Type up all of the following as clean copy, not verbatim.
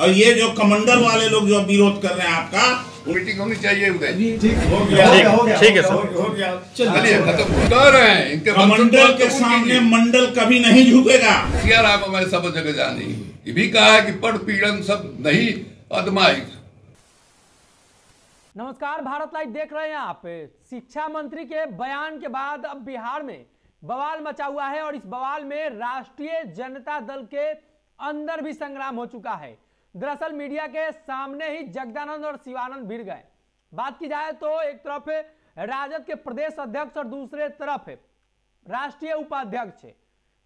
और ये जो कमंडल वाले लोग जो विरोध कर रहे हैं आपका, मीटिंग होनी चाहिए उदय जी। ठीक है सर, हो गया, चलिए खत्म कर रहे हैं। इनके कमंडल के सामने मंडल कभी नहीं झुकेगा। सीआरआई को मैंने सब जगह जानी, ये भी कहा है कि पढ़ पीड़न सब नहीं आजमाइश। नमस्कार, भारत लाइव देख रहे हैं आप। शिक्षा मंत्री के बयान के बाद अब बिहार में बवाल मचा हुआ है और इस बवाल में राष्ट्रीय जनता दल के अंदर भी संग्राम हो चुका है। दरअसल मीडिया के सामने ही जगदानंद और शिवानंद भिड़ गए। बात की जाए तो एक तरफ राजद के प्रदेश अध्यक्ष और दूसरे तरफ राष्ट्रीय उपाध्यक्ष,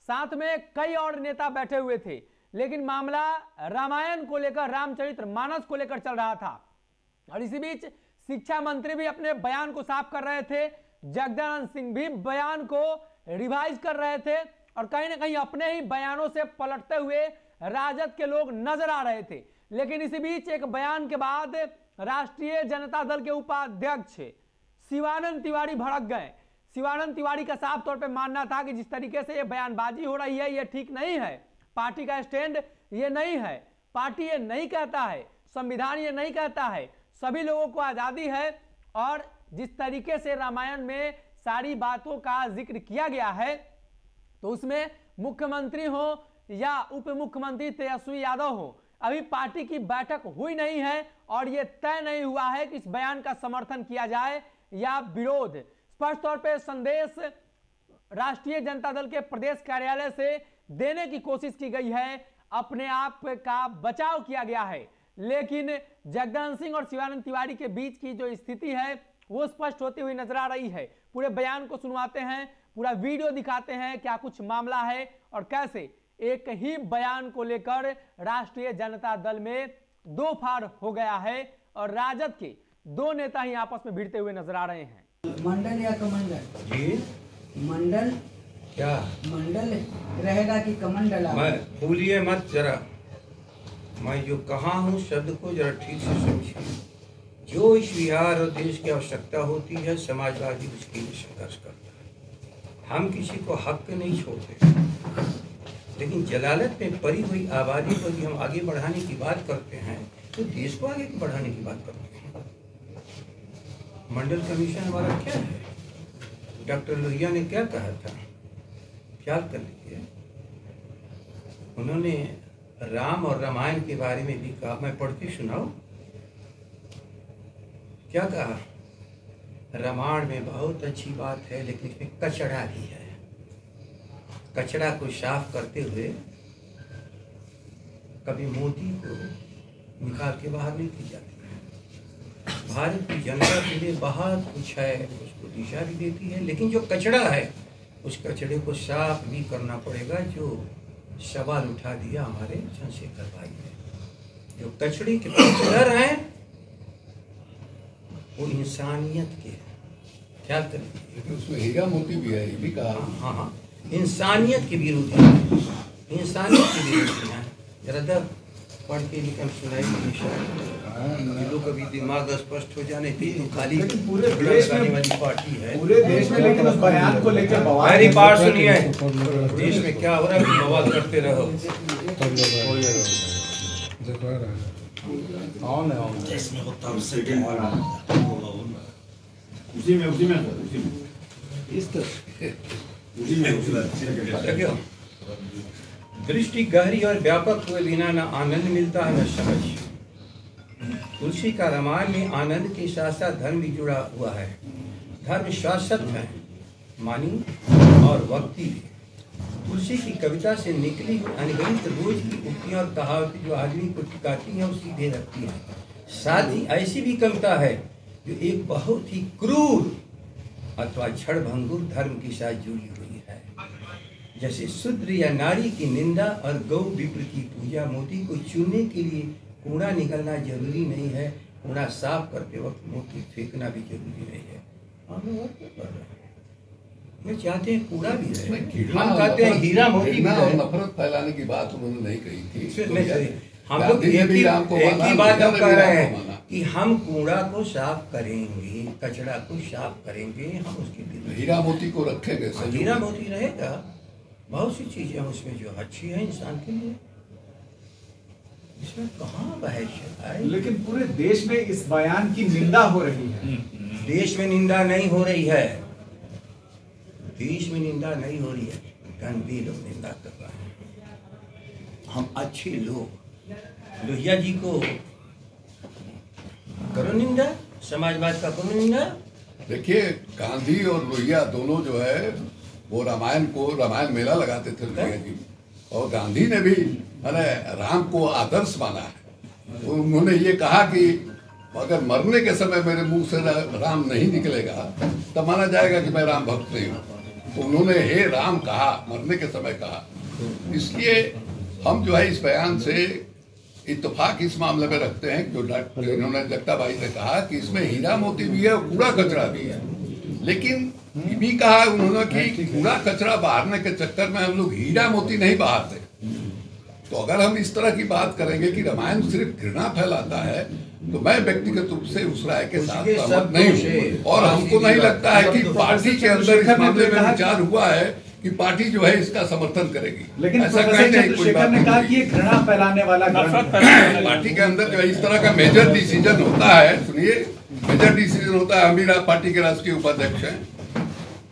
साथ में कई और नेता बैठे हुए थे, लेकिन मामला रामायण को लेकर, रामचरितमानस को लेकर चल रहा था। और इसी बीच शिक्षा मंत्री भी अपने बयान को साफ कर रहे थे, जगदानंद सिंह भी बयान को रिवाइज कर रहे थे और कहीं ना कहीं अपने ही बयानों से पलटते हुए राजद के लोग नजर आ रहे थे। लेकिन इसी बीच एक बयान के बाद राष्ट्रीय जनता दल के उपाध्यक्ष शिवानंद तिवारी भड़क गए। शिवानंद तिवारी का साफ तौर पे मानना था कि जिस तरीके से ये बयानबाजी हो रही है ये ठीक नहीं है, पार्टी का स्टैंड ये नहीं है, पार्टी ये नहीं कहता है, संविधान ये नहीं कहता है, सभी लोगों को आजादी है। और जिस तरीके से रामायण में सारी बातों का जिक्र किया गया है तो उसमें मुख्यमंत्री हो या उप मुख्यमंत्री तेजस्वी यादव हो, अभी पार्टी की बैठक हुई नहीं है और यह तय नहीं हुआ है कि इस बयान का समर्थन किया जाए या विरोध। स्पष्ट तौर पर संदेश राष्ट्रीय जनता दल के प्रदेश कार्यालय से देने की कोशिश की गई है, अपने आप का बचाव किया गया है, लेकिन जगदानंद सिंह और शिवानंद तिवारी के बीच की जो स्थिति है वो स्पष्ट होती हुई नजर आ रही है। पूरे बयान को सुनवाते हैं, पूरा वीडियो दिखाते हैं क्या कुछ मामला है और कैसे एक ही बयान को लेकर राष्ट्रीय जनता दल में दो फाड़ हो गया है और राजद के दो नेता ही आपस में भिड़ते हुए नजर आ रहे हैं। मंडल या कमंडल जी, मंडल क्या मंडल रहेगा कि कमंडल? मैं भूलिए मत जरा, मैं जो कहा हूँ शब्द को जरा ठीक से समझिए। जो इस बिहार और देश की आवश्यकता होती है समाजवादी उसके लिए संघर्ष करता है। हम किसी को हक नहीं छोड़ते, लेकिन जलालत में पड़ी हुई आबादी को भी हम आगे बढ़ाने की बात करते हैं तो देश को आगे बढ़ाने की बात करते हैं। मंडल कमीशन हमारा क्या है? डॉक्टर लोहिया ने क्या कहा था, ख्याल कर लीजिए। उन्होंने राम और रामायण के बारे में भी कहा, मैं पढ़ के सुनाऊं क्या कहा? रामायण में बहुत अच्छी बात है लेकिन इसमें कचड़ा भी है। कचड़ा को साफ करते हुए कभी मोती को निकाल के बाहर नहीं की जाती है। भारत की जनता के लिए बहुत कुछ है, उसको दिशा भी देती है, लेकिन जो कचड़ा है उस कचड़े को साफ भी करना पड़ेगा। जो सवाल उठा दिया हमारे चंद्रशेखर भाई ने, जो कचड़े के पिलर हैं वो इंसानियत के, ख्याल करिए उसमें हीरा मोती भी है, ये भी कहा। हाँ हाँ, इंसानियत के विरोधी हैं, इंसानियत के विरोधी हैं। जरा दर पढ़ के निकल सुनाई लोग कभी दिमाग स्पष्ट हो जाने थी तो खाली पूरे देश में वाली पार्टी है, पूरे देश में, लेकिन उस बयान को लेकर बवाल। मेरी बात सुनिए, देश में क्या हो रहा है बवाल करते रहो। देखियो, दृष्टि गहरी और व्यापक हुए बिना न आनंद मिलता है न समझ। तुलसी का रामायण में आनंद के साथ साथ धर्म भी जुड़ा हुआ है। धर्म शाश्वत है, मानी और वक्ती भी। तुलसी की कविता से निकली हुई अनगिनत रोज की उक्तियां और कहावतें जो आदमी को टिकाती हैं और सीधे रखती हैं। साथ ही ऐसी भी कविता है जो एक बहुत ही क्रूर अथवा क्षणभंगुर धर्म के साथ जुड़ी हुई है, जैसे शूद्र या नारी की निंदा और गौ विप्र की पूजा। मोती को चुनने के लिए कूड़ा निकलना जरूरी नहीं है, कूड़ा साफ करते वक्त मोती फेंकना भी जरूरी नहीं है। हम लोग और क्या कर रहे हैं? ये चाहते हैं कूड़ा भी रहे, हम कहते हैं हीरा मोती भी रहे। नफरत फैलाने की बात उन्होंने नहीं कही थी। हम लोग एक ही बात हम कह रहे हैं कि हम कूड़ा को साफ करेंगे, कचरा को साफ करेंगे, हम उसके हीरा मोती को रखेंगे। हीरा मोती रहेगा, बहुत सी चीजें उसमें जो अच्छी है इंसान के लिए। इसमें कहाँ बहस है? लेकिन पूरे देश में इस बयान की निंदा हो रही है। देश में निंदा नहीं हो रही है, देश में निंदा नहीं हो रही है, गंदी लोग निंदा कर रहे हैं। हम अच्छे लोग लोहिया जी को करो निंदा, समाजवाद का करो निंदा। देखिए, गांधी और लोहिया दोनों जो है वो रामायण मेला लगाते थे लोहिया जी, और गांधी ने भी राम को आदर्श माना है। उन्होंने ये कहा कि अगर मरने के समय मेरे मुंह से राम नहीं निकलेगा तब माना जाएगा कि मैं राम भक्त नहीं हूँ। तो उन्होंने हे राम कहा, मरने के समय कहा। इसलिए हम जो है इस बयान से इत्तेफाक इस मामले में रखते हैं जो इन्होंने जगता भाई ने कहा कि इसमें हीरा मोती भी है और कूड़ा कचरा भी है। लेकिन ये भी कहा उन्होंने कि कूड़ा कचरा बहारने के चक्कर में हम लोग हीरा मोती नहीं बहारते। तो अगर हम इस तरह की बात करेंगे कि रामायण सिर्फ घृणा फैलाता है तो मैं व्यक्तिगत रूप से उस राय के साथ सहमत नहीं हूँ। और हमको नहीं लगता है कि पार्टी के अंदर इस मामले में विचार हुआ है कि पार्टी जो है इसका समर्थन करेगी। लेकिन ऐसा प्रोफेसर चंद्रशेखर ने कहा कि ये घृणा फैलाने वाला पार्टी के अंदर जो है इस तरह का मेजर डिसीजन होता है। सुनिए, मेजर डिसीजन होता है। हम पार्टी के राष्ट्रीय उपाध्यक्ष हैं,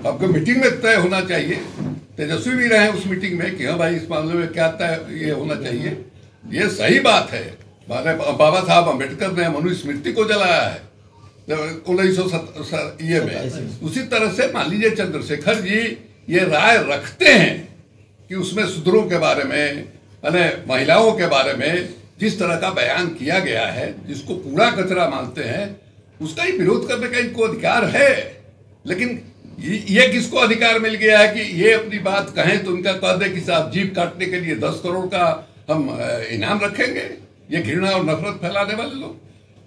आपको मीटिंग में तय होना चाहिए। तेजस्वी भी रहे उस मीटिंग में कि हाँ भाई इस मामले में क्या तय ये होना चाहिए। ये सही बात है। बाबा साहब अम्बेडकर ने मनुस्मृति को जलाया है 1970 में। उसी तरह से मान लीजिए चंद्रशेखर जी ये राय रखते हैं कि उसमें शूद्रों के बारे में, महिलाओं के बारे में जिस तरह का बयान किया गया है, जिसको कूड़ा कचरा मानते हैं, उसका ही विरोध करने का इनको अधिकार है। लेकिन ये किसको अधिकार मिल गया है कि ये अपनी बात कहें तो उनका कह दे कि साहब जीभ काटने के लिए 10 करोड़ का हम इनाम रखेंगे। ये घृणा और नफरत फैलाने वाले लोग,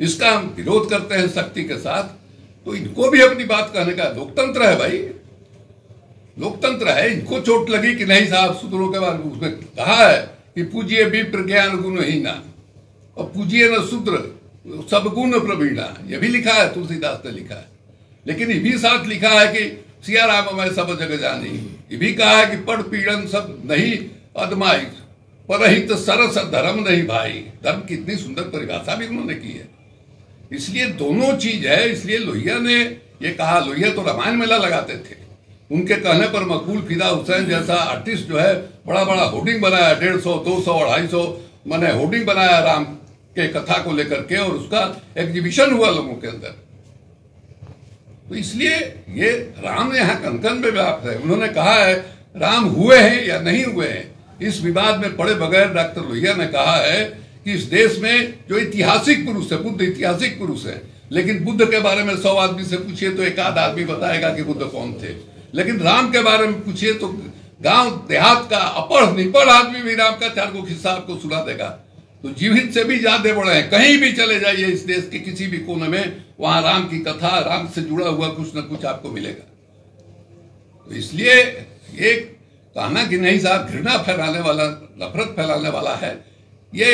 इसका हम विरोध करते हैं शक्ति के साथ। तो इनको भी अपनी बात कहने का लोकतंत्र है भाई, लोकतंत्र है। इनको चोट लगी कि नहीं साहब शूद्रों के बारे में उसमें कहा है कि पूजिए विप्र ज्ञान गुणहीना और पूजिए न शूद्र सब गुण प्रवीणा। ये भी लिखा है, तुलसीदास ने लिखा है। लेकिन ये भी साथ लिखा है कि सिया राम मैं सब जग जानी। ये भी कहा है कि पढ़ पीड़न सब नहीं अदमाई, परहित सरस धर्म नहीं भाई। धर्म की इतनी सुंदर परिभाषा भी उन्होंने की है। इसलिए दोनों चीज है। इसलिए लोहिया ने ये कहा, लोहिया तो रामायण मेला लगाते थे, उनके कहने पर मकबूल फिदा हुसैन जैसा आर्टिस्ट जो है बड़ा बड़ा होर्डिंग बनाया, 150, 200, 250 मैंने होर्डिंग बनाया राम के कथा को लेकर के, और उसका एग्जीबिशन हुआ लोगों के अंदर। तो इसलिए ये राम यहाँ कनकन में व्याप्त है। उन्होंने कहा है राम हुए हैं या नहीं हुए हैं, इस विवाद में पड़े बगैर डॉक्टर लोहिया ने कहा है कि इस देश में जो ऐतिहासिक पुरुष है, बुद्ध ऐतिहासिक पुरुष है, लेकिन बुद्ध के बारे में 100 आदमी से पूछिए तो एक आध आदमी बताएगा कि बुद्ध कौन थे। लेकिन राम के बारे में पूछिए तो गांव देहात का अपढ़ निपढ़ आदमी भी राम का 4 गो किस्सा आपको सुना देगा। तो जीवित से भी ज्यादा बड़े हैं। कहीं भी चले जाइए इस देश के किसी भी कोने में, वहां राम की कथा, राम से जुड़ा हुआ कुछ न कुछ आपको मिलेगा। तो इसलिए ये कहना कि नहीं साहब घृणा फैलाने वाला, नफरत फैलाने वाला है, ये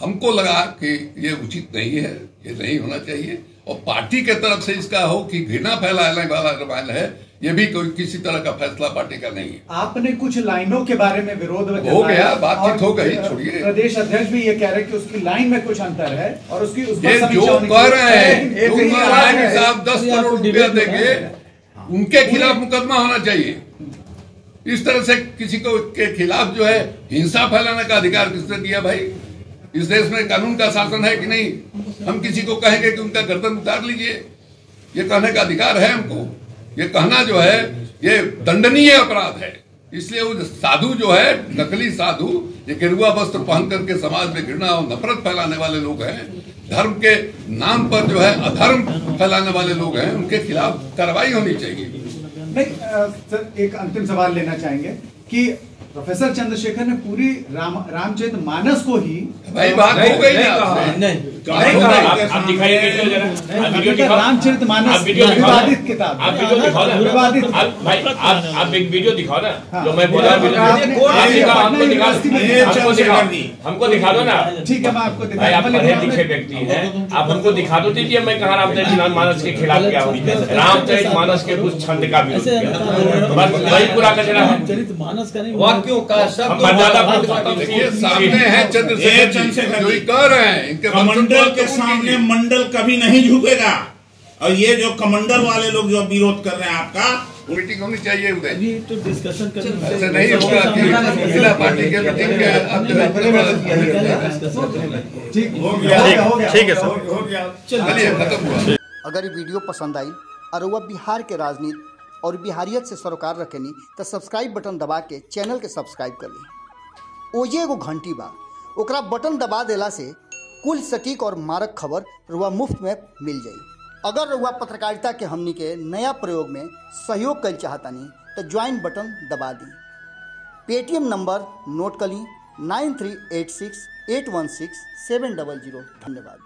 हमको लगा कि ये उचित नहीं है, ये नहीं होना चाहिए। और पार्टी के तरफ से इसका हो कि घृणा फैलाने वाला रामायण है, ये भी कोई किसी तरह का फैसला पार्टी का नहीं है। आपने कुछ लाइनों के बारे में विरोध हो गया, बातचीत हो गई, छोड़िए। प्रदेश अध्यक्ष भी ये कह रहे हैं कि उसकी लाइन में कुछ अंतर है और उसकी जो कह रहे हैं साहब 10 करोड़ रुपया देंगे, उनके खिलाफ मुकदमा होना चाहिए। इस तरह से किसी को के खिलाफ जो है हिंसा फैलाने का अधिकार किसने दिया भाई? इस देश में कानून का शासन है कि नहीं? हम किसी को कहेंगे कि उनका गर्दन उतार लीजिए, ये कहने का अधिकार है हमको? ये कहना जो है ये दंडनीय अपराध है। इसलिए वो साधु जो है, नकली साधु, ये गेरुआ वस्त्र पहन करके समाज में घृणा और नफरत फैलाने वाले लोग हैं, धर्म के नाम पर जो है अधर्म फैलाने वाले लोग हैं, उनके खिलाफ कार्रवाई होनी चाहिए। नहीं सर, एक अंतिम सवाल लेना चाहेंगे कि प्रोफेसर चंद्रशेखर ने पूरी रामचरितमानस को ही भाई बात हो गई ना, आप दिखाइए वीडियो जरा, वीडियो दिखाओ। रामचरितमानस विवादित किताब, आप वीडियो दिखाओ ना विवादित। भाई आप एक वीडियो दिखाओ ना, जो मैं बोला हमको दिखा दो ना। ठीक है, मैं आपको भाई आप पढ़े लिखे व्यक्ति हैं, आप हमको दिखा दो। दीजिए, मैं कहा रामचरितमानस के खिलाफ क्या हूँ, रामचरितमानस के कुछ छंद का विरोध किया, बस वही पूरा कचरा है। रामचरितमानस का नहीं, वाक्यों का शब्द देखिए सामने है चंद्रशेखर जी जो ये कह रहे हैं, इनके कमंडल के सामने मंडल कभी नहीं झुकेगा। और ये जो कमंडल वाले लोग जो विरोध कर रहे हैं आपका, मीटिंग होनी चाहिए उदय जी। तो डिस्कशन ऐसे नहीं होगा कि जिला पार्टी के मीटिंग के ठीक है सर, चलिए खत्म हुआ। अगर ये वीडियो पसंद आई और वह बिहार के राजनीति और बिहारियत से सरोकार रखेनी तो सब्सक्राइब बटन दबा के चैनल के सब्सक्राइब कर ली। ओजे एगो घंटी बा, ओकरा बटन दबा देला से कुल सटीक और मारक खबर रुआ मुफ्त में मिल जाई। अगर रुआ पत्रकारिता के हमनी के नया प्रयोग में सहयोग कर चाहतानी तो ज्वाइन बटन दबा दी। पेटीएम नंबर नोट कर ली 9386816700। धन्यवाद।